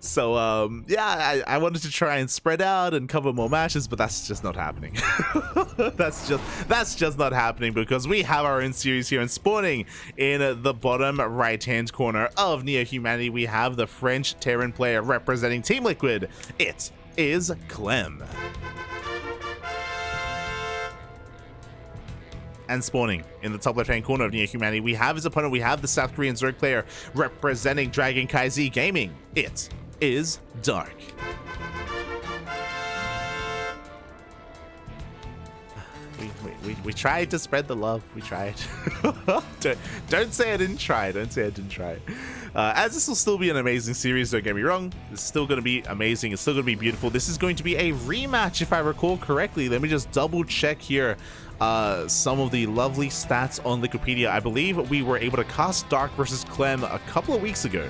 So yeah, I wanted to try and spread out and cover more matches, but that's just not happening. that's just not happening, because we have our own series here, and spawning in the bottom right hand corner of Neo Humanity, we have the French Terran player representing Team Liquid. It is Clem. And spawning in the top left-hand corner of Neo Humanity, we have his opponent. We have the South Korean Zerg player representing KaiZ Gaming. It is Dark. We tried to spread the love. We tried. don't say I didn't try. Don't say I didn't try. As this will still be an amazing series, don't get me wrong. It's still going to be amazing. It's still going to be beautiful. This is going to be a rematch, if I recall correctly. Let me just double check here. Some of the lovely stats on Wikipedia. I believe we were able to cast Dark versus Clem a couple of weeks ago.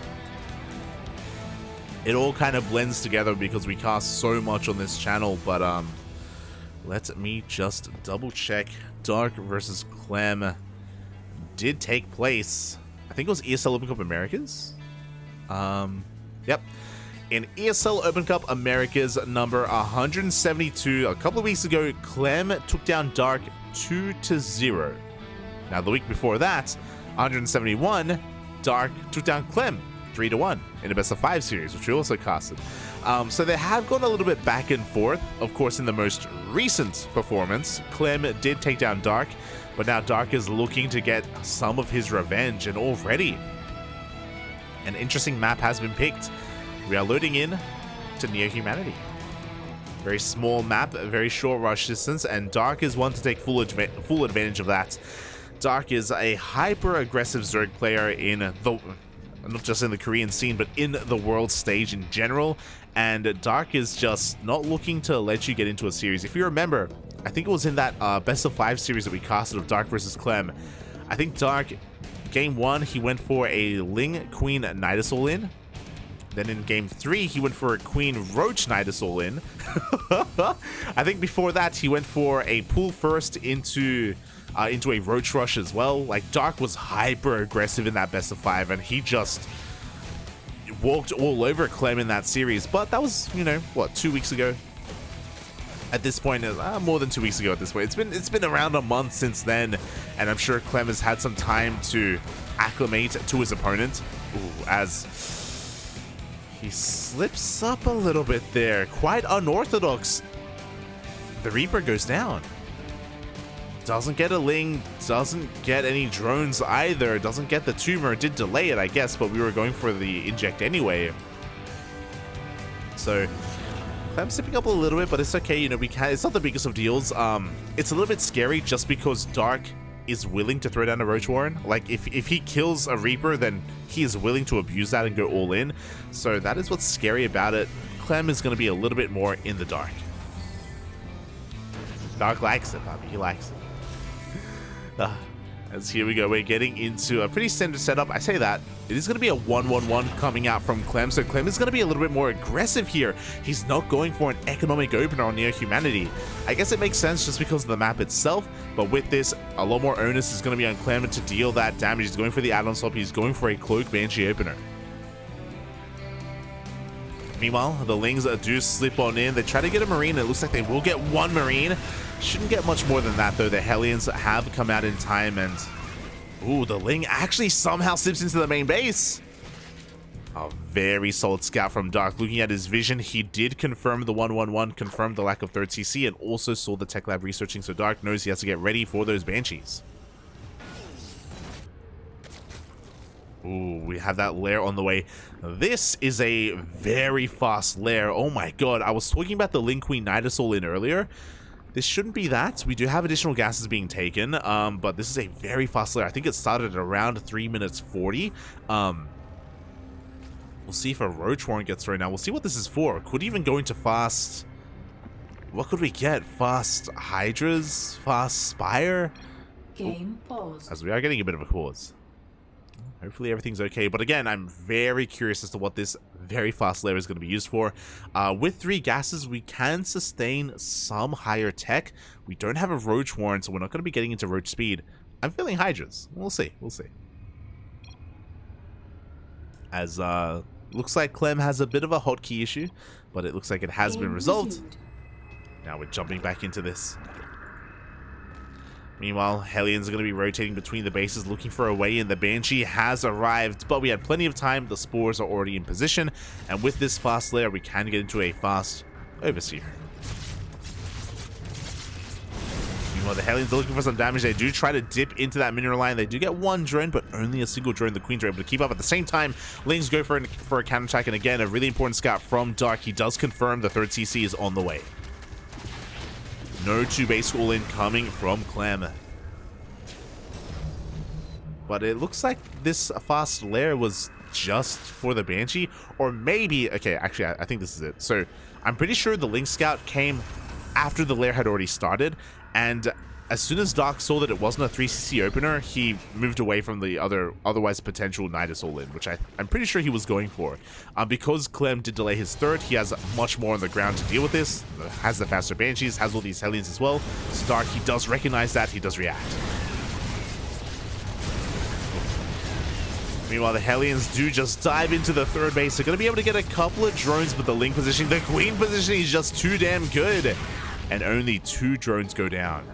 It all kind of blends together because we cast so much on this channel, but let me just double check. Dark versus Clem did take place. I think it was ESL Open Cup Americas. Yep. In ESL Open Cup Americas number 172, a couple of weeks ago, Clem took down Dark 2-0. Now, the week before that, 171, Dark took down Clem 3-1 in a best of 5 series, which we also casted. So they have gone a little bit back and forth. Of course, in the most recent performance, Clem did take down Dark, but now Dark is looking to get some of his revenge, and already an interesting map has been picked. We are loading in to Neo Humanity. Very small map, a very short rush distance, and Dark is one to take full advantage of that. Dark is a hyper-aggressive Zerg player in the, not just in the Korean scene, but in the world stage in general, and Dark is just not looking to let you get into a series. If you remember, I think it was in that best of 5 series that we casted of Dark versus Clem. I think Dark, game 1, he went for a Ling Queen Nidus all-in. Then in game 3, he went for a Queen Roach Nidus all-in. I think before that, he went for a pull first into a Roach Rush as well. Like, Dark was hyper aggressive in that best of 5, and he just walked all over Clem in that series. But that was, you know, what, 2 weeks ago? At this point, more than 2 weeks ago at this point. It's been around a month since then, and I'm sure Clem has had some time to acclimate to his opponent. Ooh, as he slips up a little bit there. Quite unorthodox. The Reaper goes down. Doesn't get a Ling, doesn't get any drones either, doesn't get the tumor. Did delay it, I guess, but we were going for the inject anyway. So I'm sipping up a little bit, but it's okay. You know, we can. It's not the biggest of deals. It's a little bit scary just because Dark is willing to throw down a Roach Warren. Like, if he kills a Reaper, then he is willing to abuse that and go all in. So that is what's scary about it. Clem is going to be a little bit more in the dark. Dark likes it, Bobby. He likes it. As here we go, we're getting into a pretty standard setup. I say that. It is going to be a 1-1-1 coming out from Clem, so Clem is going to be a little bit more aggressive here. He's not going for an economic opener on Neo Humanity. I guess it makes sense just because of the map itself, but with this, a lot more onus is going to be on Clem to deal that damage. He's going for the add-on swap. He's going for a Cloak Banshee opener. Meanwhile, the Lings do slip on in. They try to get a Marine. It looks like they will get one Marine. Shouldn't get much more than that, though. The Hellions have come out in time, and ooh, the Ling actually somehow slips into the main base. A very solid scout from Dark. Looking at his vision, he did confirm the 1-1-1, confirmed the lack of 3rd CC, and also saw the Tech Lab researching, so Dark knows he has to get ready for those Banshees. Ooh, we have that lair on the way. This is a very fast lair. Oh my god, I was talking about the Ling Queen Nidus all in earlier. This shouldn't be that. We do have additional gases being taken, but this is a very fast lair. I think it started at around 3 minutes 40. We'll see if a Roach Warren gets thrown now. We'll see what this is for. Could even go into fast... What could we get? Fast Hydras? Fast Spire? Game pause. As we are getting a bit of a pause. Hopefully everything's okay, but again, I'm very curious as to what this very fast layer is going to be used for. With 3 gases, we can sustain some higher tech. We don't have a Roach Warren, so we're not going to be getting into Roach speed. I'm feeling Hydras. We'll see. We'll see. As Looks like Clem has a bit of a hotkey issue, but it looks like it has been resolved. Now we're jumping back into this. Meanwhile, Hellions are going to be rotating between the bases looking for a way in. The Banshee has arrived, but we had plenty of time. The Spores are already in position, and with this fast layer, we can get into a fast Overseer. Meanwhile, the Hellions are looking for some damage. They do try to dip into that mineral line. They do get one drone, but only a single drone. The Queens are able to keep up. At the same time, Lings go for a counterattack, and again, a really important scout from Dark. He does confirm the third CC is on the way. No 2-base all-in coming from Clem. But it looks like this fast lair was just for the Banshee. Or maybe... Okay, actually, I think this is it. So, I'm pretty sure the Link Scout came after the lair had already started. And as soon as Dark saw that it wasn't a 3cc opener, he moved away from the otherwise potential Nidus all-in, which I'm pretty sure he was going for. Because Clem did delay his third, he has much more on the ground to deal with this. Has the faster Banshees, has all these Hellions as well. So Dark, he does recognize that, he does react. Meanwhile, the Hellions do just dive into the third base. They're going to be able to get a couple of drones, but the Link positioning, the Queen positioning is just too damn good. And only 2 drones go down.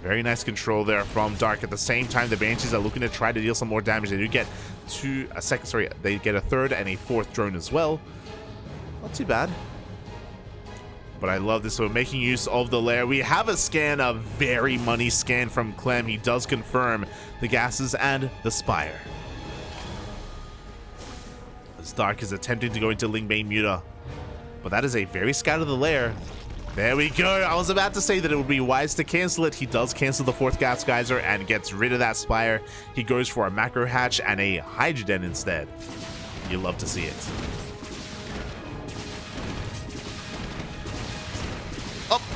Very nice control there from Dark. At the same time, the Banshees are looking to try to deal some more damage. They do get they get a third and a fourth drone as well. Not too bad. But I love this. So we're making use of the lair. We have a scan, a very money scan from Clem. He does confirm the gases and the Spire. As Dark is attempting to go into Lingbane Muta. But that is a very scout of the lair. There we go. I was about to say that it would be wise to cancel it. He does cancel the 4th gas geyser and gets rid of that Spire. He goes for a macro hatch and a Hydroden instead. You love to see it.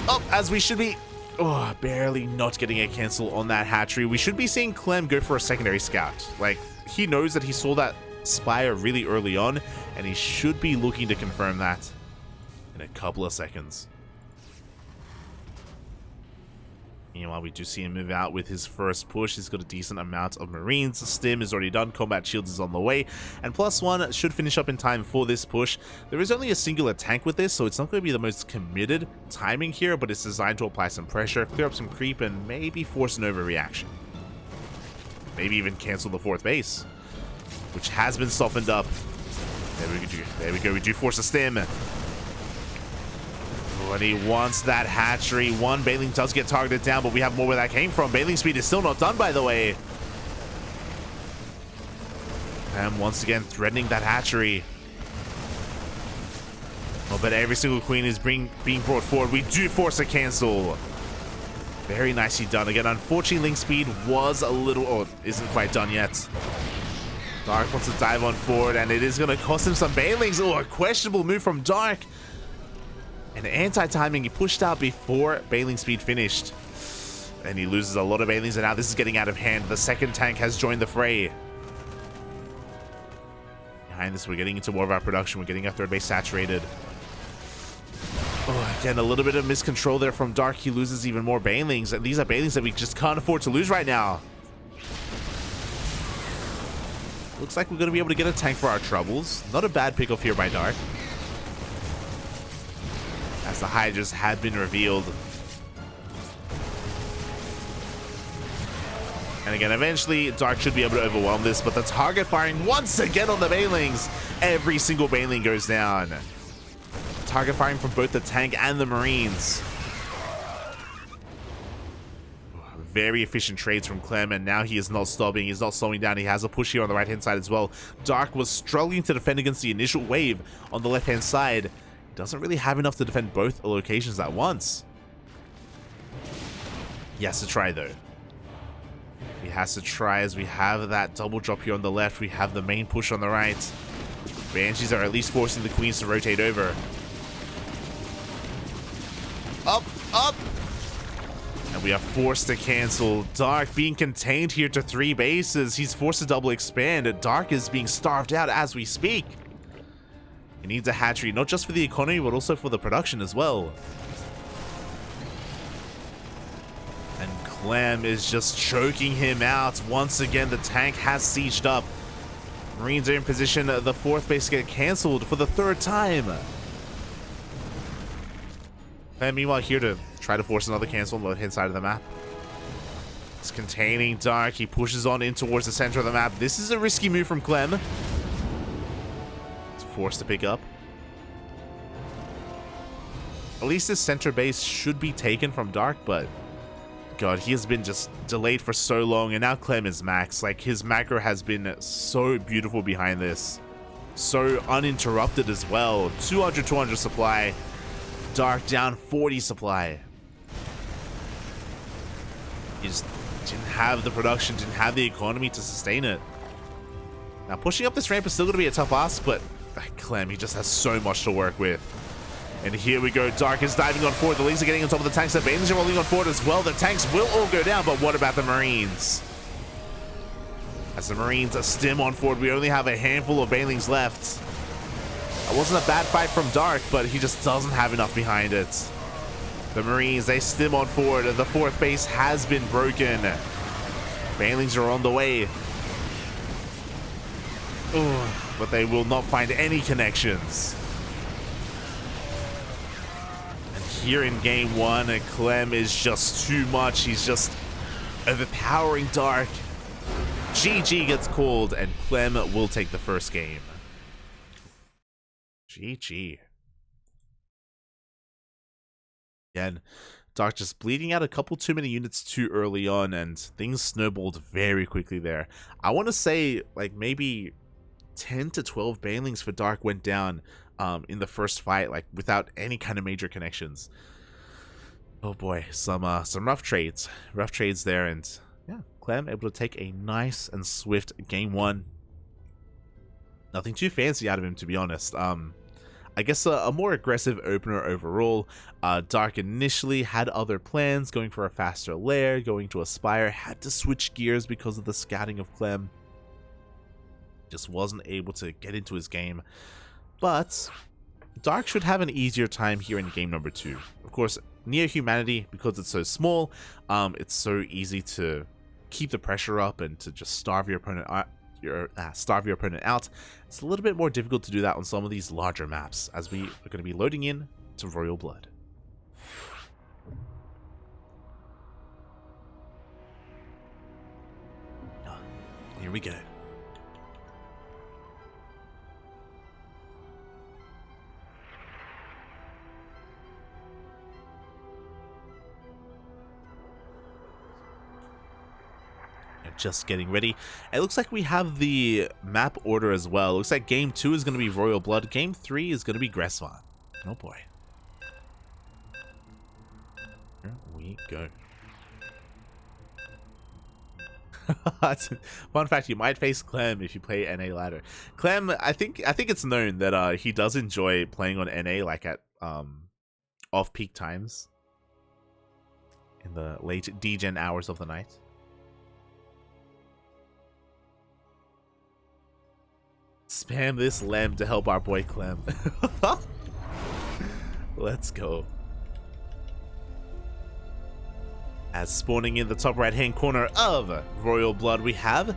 Up, as we should be. Oh, barely not getting a cancel on that hatchery. We should be seeing Clem go for a secondary scout. Like, he knows that he saw that Spire really early on, and he should be looking to confirm that in a couple of seconds. Meanwhile, we do see him move out with his first push. He's got a decent amount of Marines. Stim is already done. Combat Shields is on the way. And +1 should finish up in time for this push. There is only a singular tank with this, so it's not going to be the most committed timing here, but it's designed to apply some pressure, clear up some creep, and maybe force an overreaction. Maybe even cancel the 4th base, which has been softened up. There we go. We do force a Stim. And he wants that hatchery. One Baneling does get targeted down, but we have more where that came from. Baneling speed is still not done, by the way. And once again, threatening that hatchery. Oh, but every single Queen is being brought forward. We do force a cancel. Very nicely done. Again, unfortunately, Link speed was a little... Oh, isn't quite done yet. Dark wants to dive on forward, and it is going to cost him some Banelings. Oh, a questionable move from Dark. And anti-timing, he pushed out before Baneling speed finished. And he loses a lot of Banelings, and now this is getting out of hand. The second tank has joined the fray. Behind this, we're getting into more of our production. We're getting our 3rd base saturated. Oh, again, a little bit of miscontrol there from Dark. He loses even more Banelings, and these are Banelings that we just can't afford to lose right now. Looks like we're going to be able to get a tank for our troubles. Not a bad pick-off here by Dark, as the Hydras had been revealed. And again, eventually, Dark should be able to overwhelm this, but the target firing once again on the Banelings. Every single Baneling goes down. Target firing from both the tank and the Marines. Very efficient trades from Clem, and now he is not stopping. He's not slowing down. He has a push here on the right-hand side as well. Dark was struggling to defend against the initial wave on the left-hand side. Doesn't really have enough to defend both locations at once. He has to try, though. He has to try, as we have that double drop here on the left. We have the main push on the right. Banshees are at least forcing the Queens to rotate over. Up! And we are forced to cancel. Dark being contained here to 3 bases. He's forced to double expand. Dark is being starved out as we speak. He needs a hatchery, not just for the economy, but also for the production as well. And Clem is just choking him out. Once again, the tank has sieged up. Marines are in position. The fourth base get cancelled for the third time. And meanwhile here to try to force another cancel on the left-hand side of the map. It's containing Dark. He pushes on in towards the center of the map. This is a risky move from Clem. It's forced to pick up. At least this center base should be taken from Dark, but God, he has been just delayed for so long, and now Clem is max. Like, his macro has been so beautiful behind this. So uninterrupted as well. 200 supply. Dark down 40 supply. He just didn't have the production, didn't have the economy to sustain it. Now, pushing up this ramp is still going to be a tough ask, but Clem, he just has so much to work with. And here we go. Dark is diving on forward. The Leagues are getting on top of the tanks. The Banelings are rolling on forward as well. The tanks will all go down, but what about the Marines? As the Marines stim on forward, we only have a handful of Banelings left. That wasn't a bad fight from Dark, but he just doesn't have enough behind it. The Marines, they stim on forward. The fourth base has been broken. Banelings are on the way. Ooh, but they will not find any connections. Here in game one, Clem is just too much. He's just overpowering Dark. GG gets called, and Clem will take the first game. GG. Again, Dark just bleeding out a couple too many units too early on, and things snowballed very quickly there. I want to say, like, maybe 10 to 12 Banelings for Dark went down in the first fight, like, without any kind of major connections. Oh boy, some rough trades there, and yeah, Clem able to take a nice and swift game one. Nothing too fancy out of him, to be honest. I guess a more aggressive opener overall. Dark initially had other plans, going for a faster lair, going to Aspire, had to switch gears because of the scouting of Clem. Just wasn't able to get into his game. But Dark should have an easier time here in game number 2. Of course, Near Humanity, because it's so small, it's so easy to keep the pressure up and to just starve your opponent out. It's a little bit more difficult to do that on some of these larger maps, as we are going to be loading in to Royal Blood. Here we go. Just getting ready. It looks like we have the map order as well. It looks like game 2 is going to be Royal Blood. Game 3 is going to be Gressvan. Oh boy. Here we go. Fun fact, you might face Clem if you play NA ladder. Clem, I think it's known that he does enjoy playing on NA, like at off-peak times in the late degen hours of the night. Spam this Lem to help our boy Clem. Let's go. As spawning in the top right hand corner of Royal Blood, we have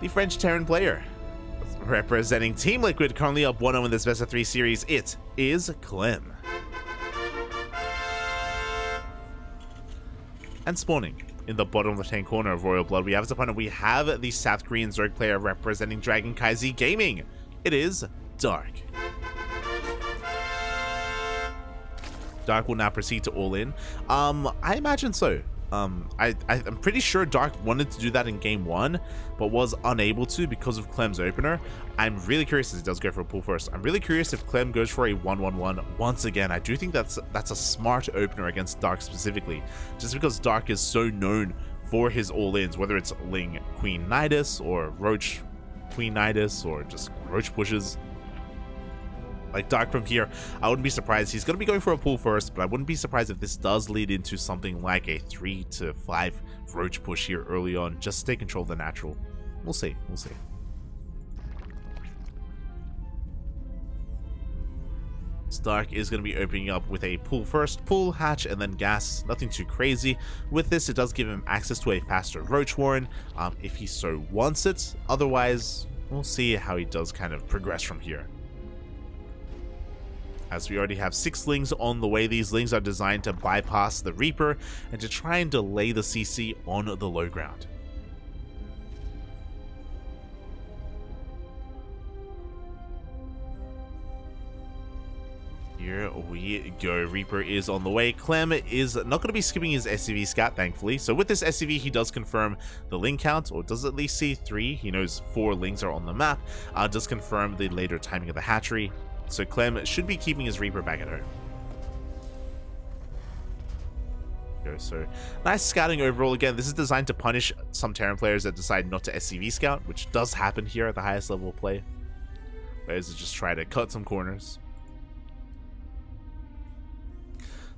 the French Terran player. Representing Team Liquid, currently up 1-0 in this best of 3 series, it is Clem. And spawning in the bottom left-hand corner of Royal Blood, we have as opponent, we have the South Korean Zerg player representing KranKy Gaming. It is Dark. Dark will now proceed to all in. I imagine so. I'm pretty sure Dark wanted to do that in game 1, but was unable to because of Clem's opener. I'm really curious, as he does go for a pull first, I'm really curious if Clem goes for a 1-1-1 once again. I do think that's a smart opener against Dark specifically, just because Dark is so known for his all-ins, whether it's Ling Queen Nidus or Roach Queen Nidus or just Roach pushes. Like Dark from here, I wouldn't be surprised. He's going to be going for a pull first, but I wouldn't be surprised if this does lead into something like a 3 to 5 Roach push here early on, just to take control of the natural. We'll see. We'll see. Dark is going to be opening up with a pull first, pull, hatch, and then gas. Nothing too crazy. With this, it does give him access to a faster Roach Warren if he so wants it. Otherwise, We'll see how he does kind of progress from here. As we already have 6 Lings on the way. These Lings are designed to bypass the Reaper and to try and delay the CC on the low ground. Here we go. Reaper is on the way. Clem is not going to be skipping his SCV scout, thankfully. So with this SCV, he does confirm the Ling count, or does at least see 3. He knows 4 Lings are on the map. Does confirm the later timing of the hatchery. So Clem should be keeping his Reaper back at home. So nice scouting overall. Again, this is designed to punish some Terran players that decide not to SCV scout, which does happen here at the highest level of play. Players that just try to cut some corners.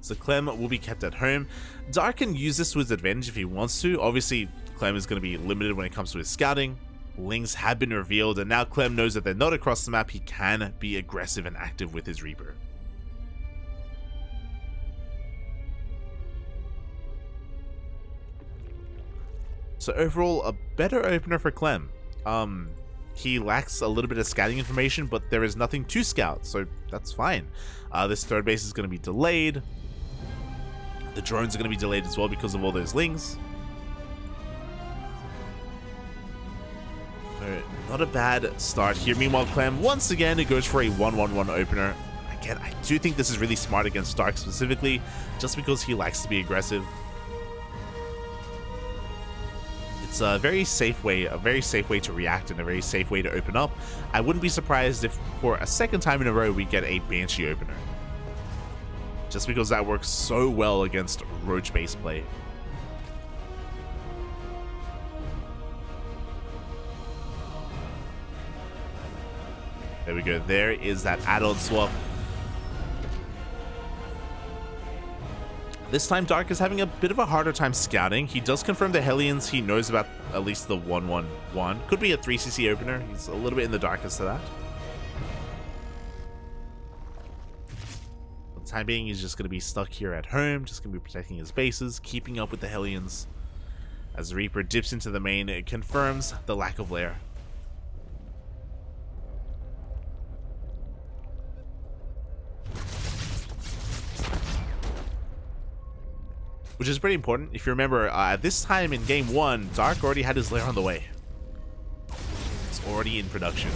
So Clem will be kept at home. Dark can use this to his advantage if he wants to. Obviously, Clem is going to be limited when it comes to his scouting. Lings have been revealed, and now Clem knows that they're not across the map. He can be aggressive and active with his Reaper. So overall, a better opener for Clem. He lacks a little bit of scouting information, but there is nothing to scout, so that's fine. This third base is going to be delayed. The drones are going to be delayed as well because of all those Lings. So, not a bad start here. Meanwhile, Clem, once again, it goes for a 1-1-1 opener. Again, I do think this is really smart against Stark specifically, just because he likes to be aggressive. It's a very safe way to react and a very safe way to open up. I wouldn't be surprised if for a second time in a row we get a Banshee opener. Just because that works so well against Roach base play. There we go. There is that add-on swap. This time Dark is having a bit of a harder time scouting. He does confirm the Hellions. He knows about at least the 1-1-1. Could be a 3cc opener. He's a little bit in the dark as to that. For the time being, he's just going to be stuck here at home. Just going to be protecting his bases, keeping up with the Hellions. As the Reaper dips into the main, it confirms the lack of lair. Which is pretty important. If you remember, at this time in Game 1, Dark already had his lair on the way. It's already in production.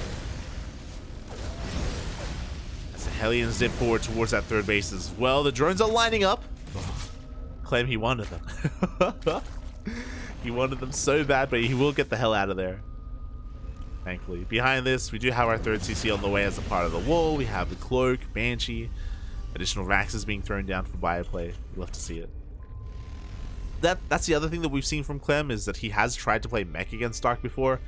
As the Hellions dip forward towards that third base as well. The drones are lining up. Oh, Clem, he wanted them. He wanted them so bad, but he will get the hell out of there. Thankfully. Behind this, we do have our third CC on the way as a part of the wall. We have the Cloak, Banshee. Additional Raxes being thrown down for bioplay. Love to see it. That's the other thing that we've seen from Clem, is that he has tried to play mech against Dark before,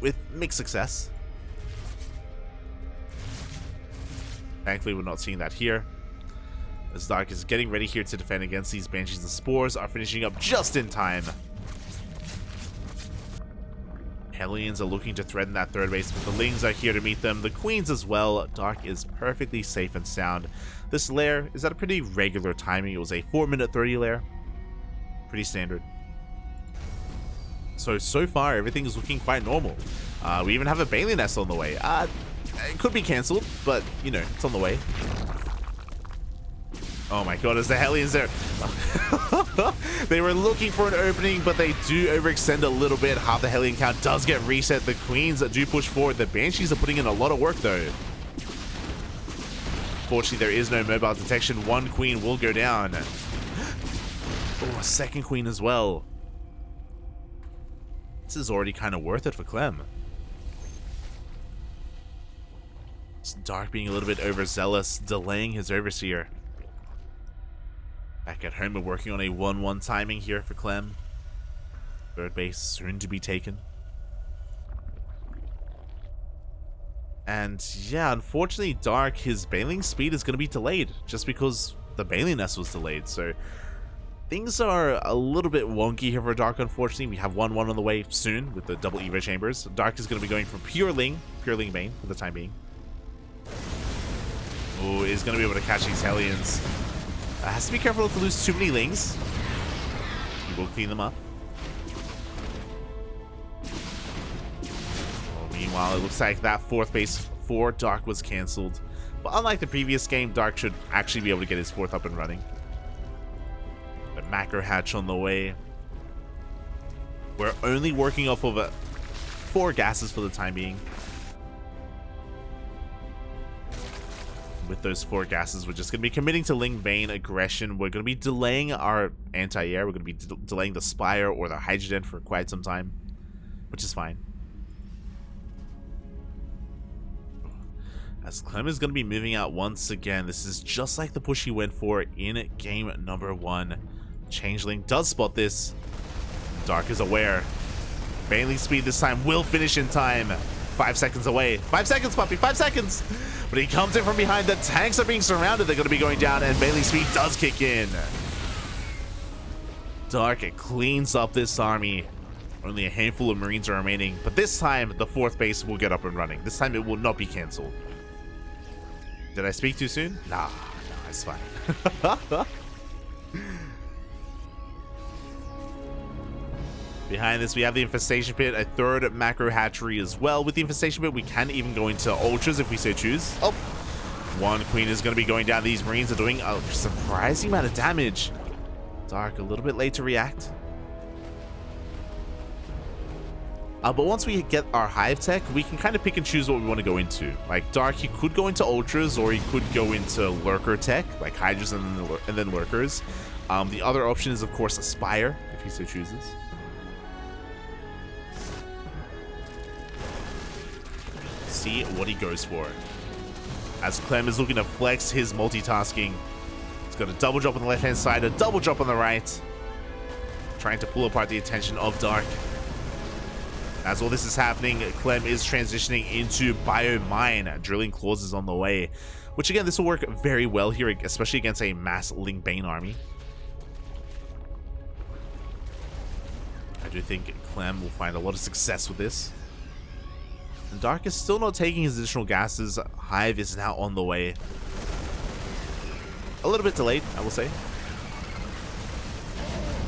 with mixed success. Thankfully, we're not seeing that here, as Dark is getting ready here to defend against these Banshees. The Spores are finishing up just in time. Hellions are looking to threaten that third base, but the Lings are here to meet them. The Queens as well. Dark is perfectly safe and sound. This lair is at a pretty regular timing. It was a 4-minute 30 lair. Pretty standard. So far, everything is looking quite normal. We even have a Bailey Nest on the way. It could be cancelled, but, you know, it's on the way. Oh my god, is the Hellions there? They were looking for an opening, but they do overextend a little bit. Half the Hellion count does get reset. The Queens do push forward. The Banshees are putting in a lot of work, though. Fortunately, there is no mobile detection. One Queen will go down. Oh, a second Queen as well. This is already kind of worth it for Clem. It's Dark being a little bit overzealous, delaying his Overseer. Back at home, we're working on a 1-1 timing here for Clem. Third base soon to be taken. And yeah, unfortunately, Dark, his bailing speed is going to be delayed just because the bailing nest was delayed. So things are a little bit wonky here for Dark, unfortunately. We have 1-1 on the way soon with the double Evo chambers. Dark is going to be going for pure Ling main for the time being. Oh, is going to be able to catch these Hellions. Has to be careful not to lose too many Lings. He will clean them up. Meanwhile, it looks like that fourth base for Dark was cancelled. But unlike the previous game, Dark should actually be able to get his fourth up and running. A macro hatch on the way. We're only working off of 4 gases for the time being. With those 4 gases, we're just going to be committing to Ling Bane aggression. We're going to be delaying our anti-air. We're going to be delaying the Spire or the Hydrogen for quite some time, which is fine. As Clem is going to be moving out once again. This is just like the push he went for in game number 1. Changeling does spot this. Dark is aware. Bailey speed this time will finish in time. 5 seconds away. 5 seconds, puppy. 5 seconds. But he comes in from behind. The tanks are being surrounded. They're going to be going down, and Bailey speed does kick in. Dark cleans up this army. Only a handful of Marines are remaining, but this time the 4th base will get up and running. This time it will not be cancelled. Did I speak too soon? Nah, it's fine. Behind this, we have the Infestation Pit, a 3rd macro hatchery as well. With the Infestation Pit, we can even go into Ultras if we so choose. Oh, 1 Queen is going to be going down. These Marines are doing a surprising amount of damage. Dark, a little bit late to react. But once we get our Hive Tech, we can kind of pick and choose what we want to go into. Like Dark, he could go into Ultras, or he could go into Lurker Tech, like Hydras and then Lurkers. The other option is, of course, Aspire, if he so chooses. See what he goes for. As Clem is looking to flex his multitasking. He's got a double drop on the left-hand side, a double drop on the right. Trying to pull apart the attention of Dark. As all this is happening, Clem is transitioning into Biomine. Drilling Claws is on the way. Which again, this will work very well here, especially against a mass Ling Bane army. I do think Clem will find a lot of success with this. And Dark is still not taking his additional gases. Hive is now on the way. A little bit delayed, I will say.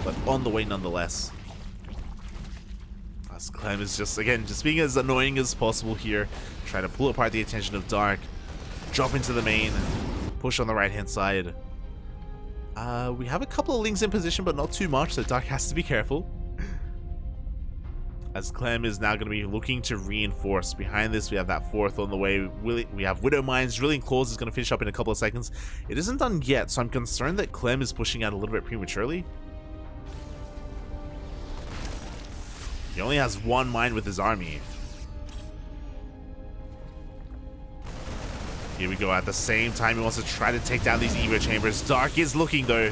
But on the way nonetheless. As Clem is just being as annoying as possible here. Try to pull apart the attention of Dark. Drop into the main. Push on the right-hand side. We have a couple of Lings in position, but not too much, so Dark has to be careful. As Clem is now going to be looking to reinforce. Behind this, we have that 4th on the way. We have Widow Mines. Drilling Claws is going to finish up in a couple of seconds. It isn't done yet, so I'm concerned that Clem is pushing out a little bit prematurely. He only has 1 mine with his army. Here we go. At the same time, he wants to try to take down these Evo Chambers. Dark is looking, though.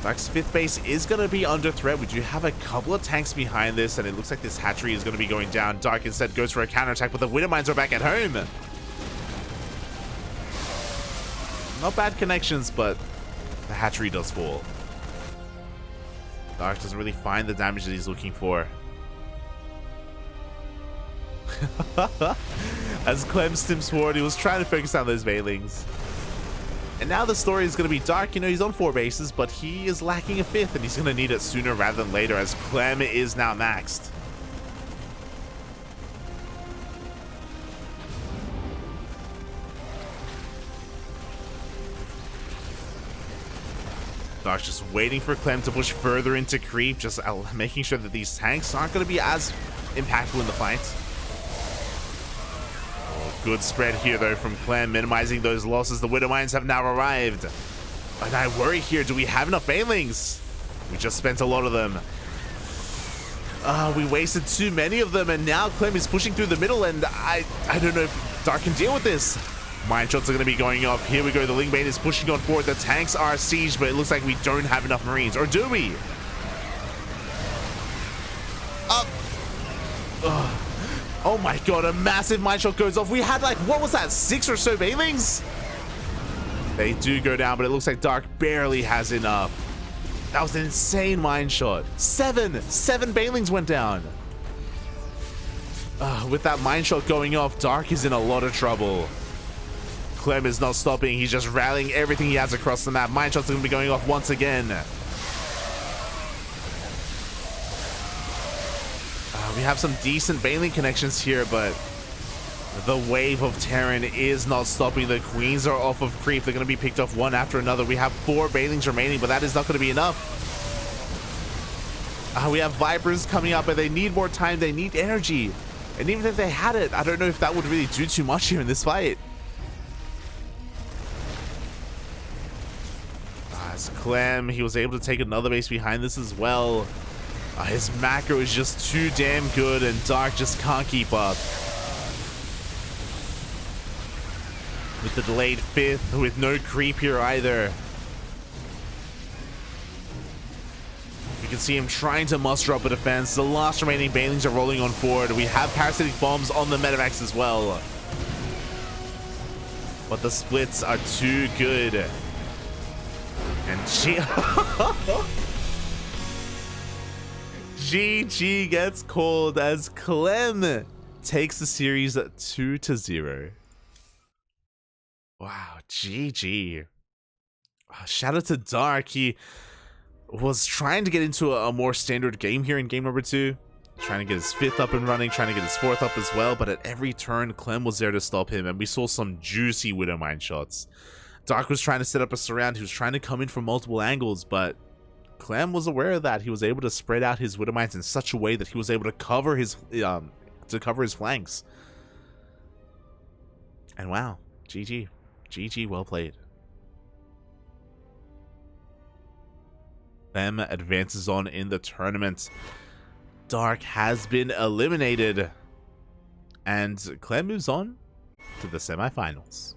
Dark's 5th base is going to be under threat. We do have a couple of tanks behind this, and it looks like this hatchery is going to be going down. Dark instead goes for a counterattack, but the Widow Mines are back at home. Not bad connections, but the hatchery does fall. Dark doesn't really find the damage that he's looking for. As Clem stimps forward, he was trying to focus on those Veilings. And now the story is going to be Dark. You know, he's on 4 bases, but he is lacking a 5th, and he's going to need it sooner rather than later, as Clem is now maxed. Dark's just waiting for Clem to push further into creep, just making sure that these tanks aren't going to be as impactful in the fight. Good spread here, though, from Clem, minimizing those losses. The Widow Mines have now arrived. And I worry here, do we have enough Banelings? We just spent a lot of them. We wasted too many of them, and now Clem is pushing through the middle, and I don't know if Dark can deal with this. Mine shots are going to be going off. Here we go. The Ling Bane is pushing on forward. The tanks are sieged, but it looks like we don't have enough Marines. Or do we? Oh my god, a massive mine shot goes off. We had like, what was that, 6 or so Banelings? They do go down, but it looks like Dark barely has enough. That was an insane mine shot. 7 Banelings went down. With that mine shot going off, Dark is in a lot of trouble. Clem is not stopping. He's just rallying everything he has across the map. Mine shots are going to be going off once again. We have some decent Baneling connections here, but The wave of Terran is not stopping. The queens are off of creep. They're going to be picked off one after another. We have 4 banelings remaining, but that is not going to be enough. We have Vipers coming up, but they need more time. They need energy. And even if they had it, I don't know if that would really do too much here in this fight. As Clem, he was able to take another base behind this as well. His macro is just too damn good, and Dark just can't keep up. With the delayed 5th, with no creep here either. You can see him trying to muster up a defense. The last remaining banelings are rolling on forward. We have parasitic bombs on the Medivacs as well. But the splits are too good. And GG gets called as Clem takes the series 2-0. Wow, GG. Shout out to Dark. He was trying to get into a more standard game here in game number 2. Trying to get his 5th up and running, trying to get his 4th up as well. But at every turn, Clem was there to stop him. And we saw some juicy Widowmine shots. Dark was trying to set up a surround. He was trying to come in from multiple angles. But Clem was aware of that. He was able to spread out his Widowmines in such a way that he was able to cover his flanks. And wow, GG. GG, well played. Clem advances on in the tournament. Dark has been eliminated. And Clem moves on to the semifinals.